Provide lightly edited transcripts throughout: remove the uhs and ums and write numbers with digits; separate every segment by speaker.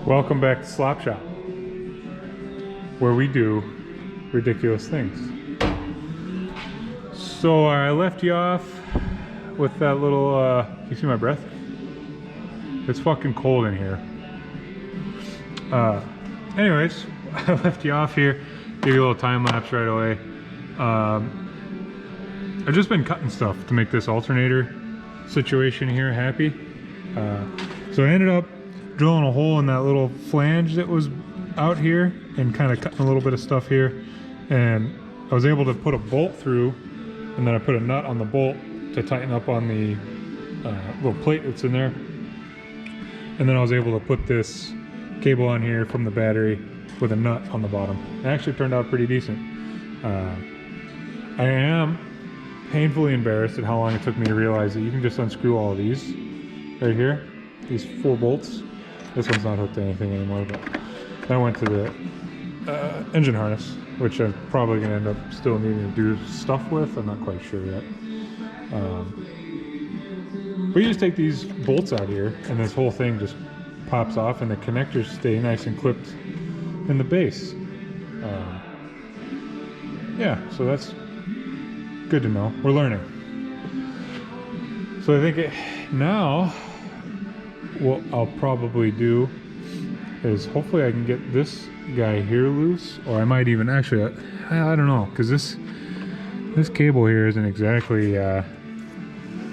Speaker 1: Welcome back to Slop Shop, where we do ridiculous things. So I left you off with that little, you see my breath? It's fucking cold in here. Anyways, I left you off here, gave you a little time lapse right away. I've just been cutting stuff to make this alternator situation here happy. So I ended up drilling a hole in that little flange that was out here and kind of cutting a little bit of stuff here, and I was able to put a bolt through, and then I put a nut on the bolt to tighten up on the little plate that's in there, and then I was able to put this cable on here from the battery with a nut on the bottom. It actually turned out pretty decent. I am painfully embarrassed at how long it took me to realize that you can just unscrew all of these right here, these 4 bolts. This one's not hooked to anything anymore, but I went to the engine harness, which I'm probably going to end up still needing to do stuff with. I'm not quite sure yet. But you just take these bolts out here, and this whole thing just pops off, and the connectors stay nice and clipped in the base. Yeah, so that's good to know. We're learning. So I think now what I'll probably do is hopefully I can get this guy here loose, or I might even actually, I don't know, because this cable here isn't exactly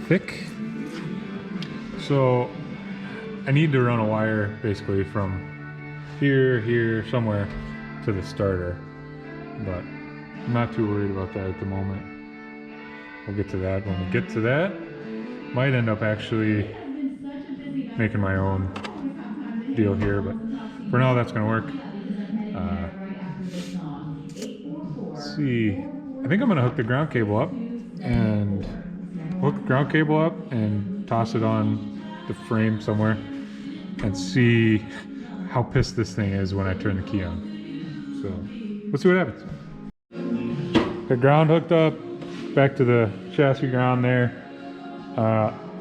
Speaker 1: thick, so I need to run a wire basically from here somewhere to the starter, but I'm not too worried about that at the moment. We'll get to that when we get to that. Might end up actually making my own deal here, but for now that's gonna work. Let's see, I think I'm gonna hook the ground cable up and toss it on the frame somewhere and see how pissed this thing is when I turn the key on. So let's see what happens. The ground hooked up, back to the chassis ground there.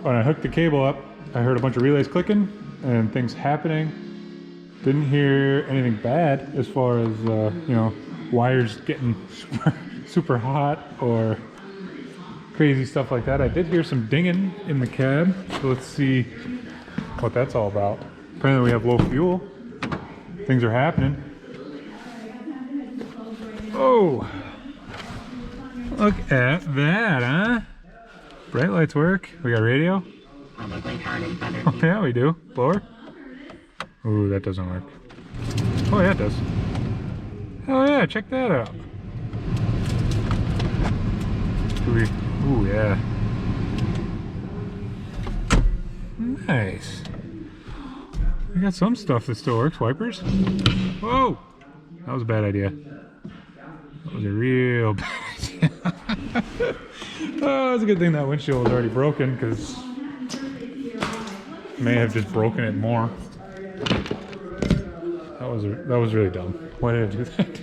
Speaker 1: When I hooked the cable up, I heard a bunch of relays clicking and things happening. Didn't hear anything bad as far as you know, wires getting super hot or crazy stuff like that. I did hear some dinging in the cab, so let's see what that's all about. Apparently we have low fuel. Things are happening. Oh, look at that, huh? Bright lights work. We got radio. Oh, yeah, we do. Blower. Ooh, that doesn't work. Oh, yeah, it does. Oh, yeah, check that out. Ooh, yeah. Nice. We got some stuff that still works. Wipers. Whoa! That was a bad idea. That was a real bad idea. Oh, it's a good thing that windshield was already broken, because may have just broken it more. That was really dumb. Why did I do that?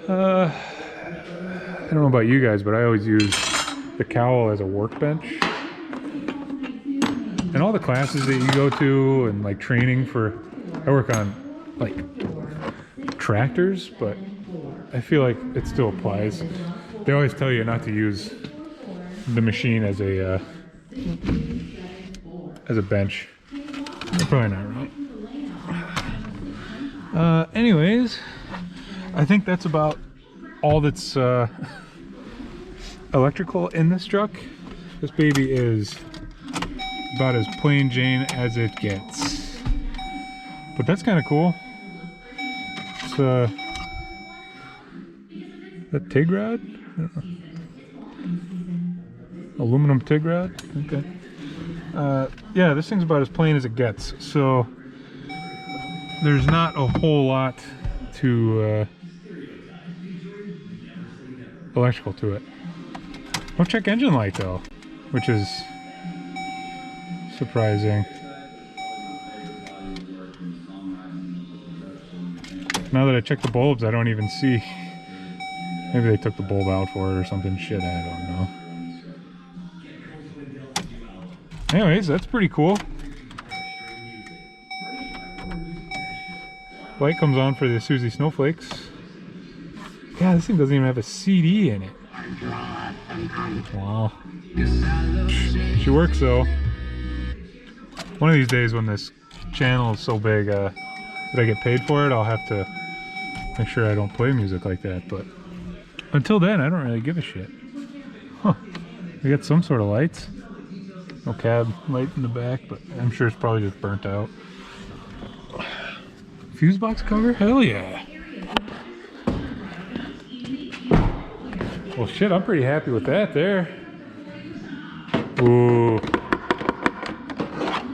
Speaker 1: I don't know about you guys, but I always use the cowl as a workbench. And all the classes that you go to and like training for, I work on like tractors, but I feel like it still applies. They always tell you not to use the machine as a bench. They're probably not right. Anyways, I think that's about all that's electrical in this truck. This baby is about as plain Jane as it gets, but that's kind of cool. It's a TIG rod? Aluminum TIG rod? Okay. Yeah, this thing's about as plain as it gets, so there's not a whole lot to electrical to it. No check engine light though, which is surprising. Now that I check the bulbs, I don't even see. Maybe they took the bulb out for it or something. Shit, I don't know. Anyways, that's pretty cool. Light comes on for the Susie Snowflakes. Yeah, this thing doesn't even have a CD in it. Wow. She works though. One of these days when this channel is so big that I get paid for it, I'll have to make sure I don't play music like that. But until then, I don't really give a shit. Huh. We got some sort of lights. No cab light in the back, but I'm sure it's probably just burnt out. Fuse box cover? Hell yeah. Well shit, I'm pretty happy with that there. Ooh.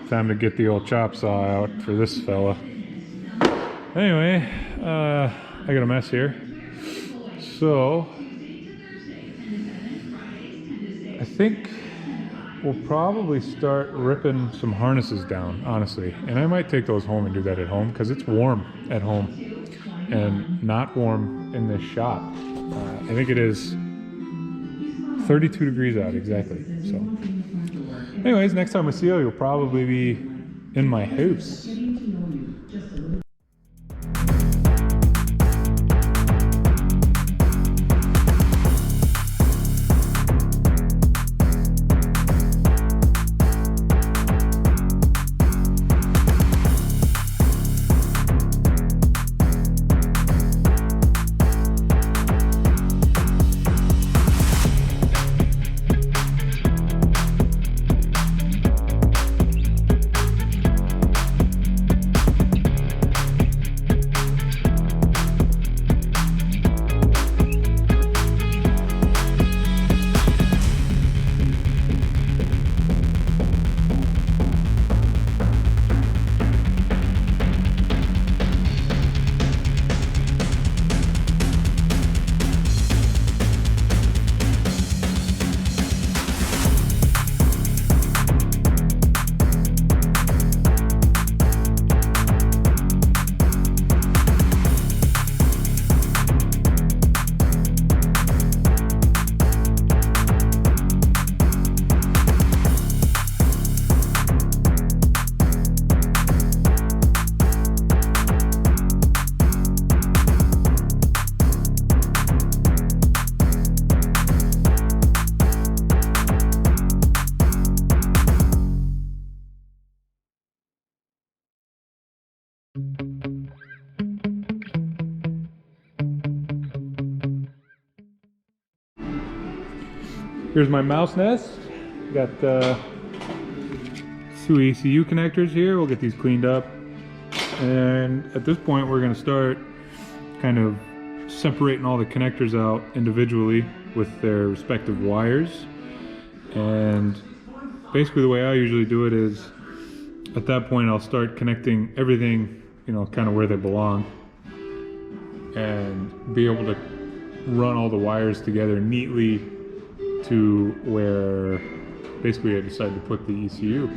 Speaker 1: Time to get the old chop saw out for this fella. Anyway, I got a mess here. So, I think we'll probably start ripping some harnesses down, honestly. And I might take those home and do that at home because it's warm at home and not warm in this shop. I think it is 32 degrees out exactly. So, anyways, next time we see you, you'll probably be in my house. Here's my mouse nest. Got two ECU connectors here. We'll get these cleaned up. And at this point, we're gonna start kind of separating all the connectors out individually with their respective wires. And basically the way I usually do it is, at that point, I'll start connecting everything, you know, kind of where they belong, and be able to run all the wires together neatly to where basically I decide to put the ECU.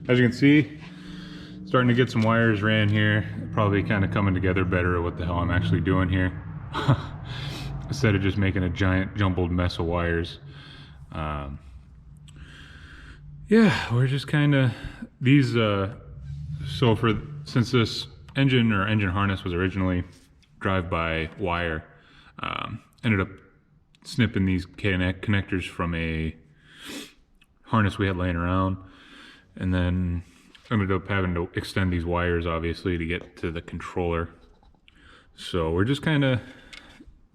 Speaker 1: As you can see, starting to get some wires ran here. Probably kind of coming together better at what the hell I'm actually doing here. Instead of just making a giant jumbled mess of wires. Yeah, we're just kind of, these, since this engine or engine harness was originally drive-by wire, ended up snipping these connectors from a harness we had laying around. And then ended up having to extend these wires, obviously, to get to the controller. So we're just kind of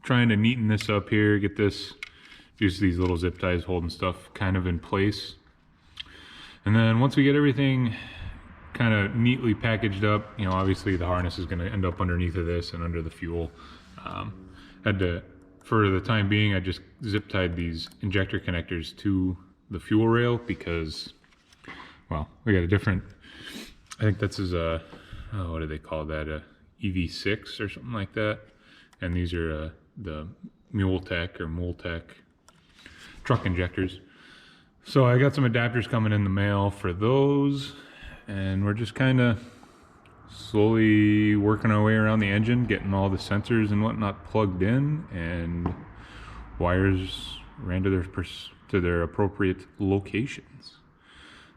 Speaker 1: trying to neaten this up here, get this, use these little zip ties holding stuff kind of in place. And then once we get everything kind of neatly packaged up, you know, obviously the harness is going to end up underneath of this and under the fuel. Had to, for the time being, I just zip tied these injector connectors to the fuel rail because, well, we got a different, I think this is a, oh, what do they call that, a EV6 or something like that. And these are the Multec truck injectors. So I got some adapters coming in the mail for those, and we're just kind of slowly working our way around the engine, getting all the sensors and whatnot plugged in, and wires ran to their appropriate locations.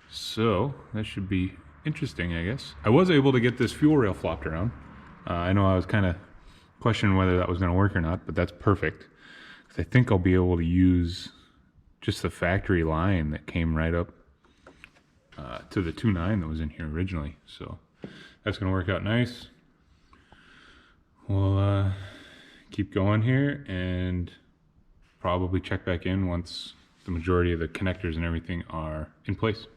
Speaker 1: So that should be interesting, I guess. I was able to get this fuel rail flopped around. I know I was kind of questioning whether that was going to work or not, but that's perfect. I think I'll be able to use just the factory line that came right up to the 2.9 that was in here originally. So that's going to work out nice. We'll keep going here and probably check back in once the majority of the connectors and everything are in place.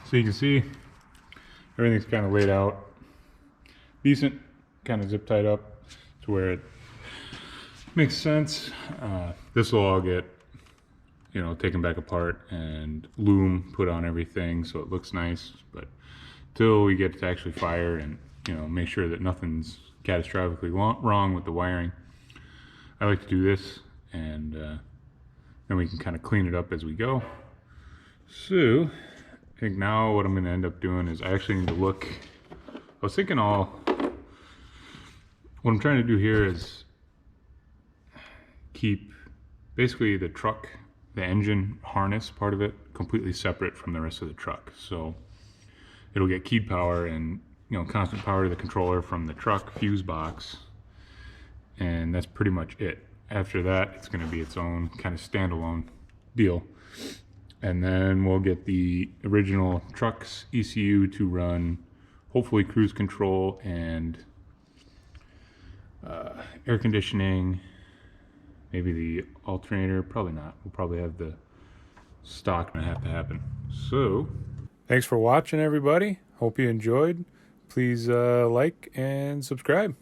Speaker 1: So you can see everything's kind of laid out decent, kind of zip tied up to where it makes sense. This will all get, you know, taken back apart and loom put on everything so it looks nice. But till we get to actually fire and, you know, make sure that nothing's catastrophically wrong with the wiring, I like to do this, and then we can kind of clean it up as we go. So I think now what I'm going to end up doing is I actually need to look. I was thinking what I'm trying to do here is keep basically the truck, the engine harness part of it completely separate from the rest of the truck. So it'll get keyed power and, you know, constant power to the controller from the truck fuse box, and that's pretty much it. After that, it's going to be its own kind of standalone deal. And then we'll get the original truck's ECU to run hopefully cruise control and air conditioning, maybe the alternator, probably not. We'll probably have the stock and have to happen. So thanks for watching, everybody. Hope you enjoyed. Please like and subscribe.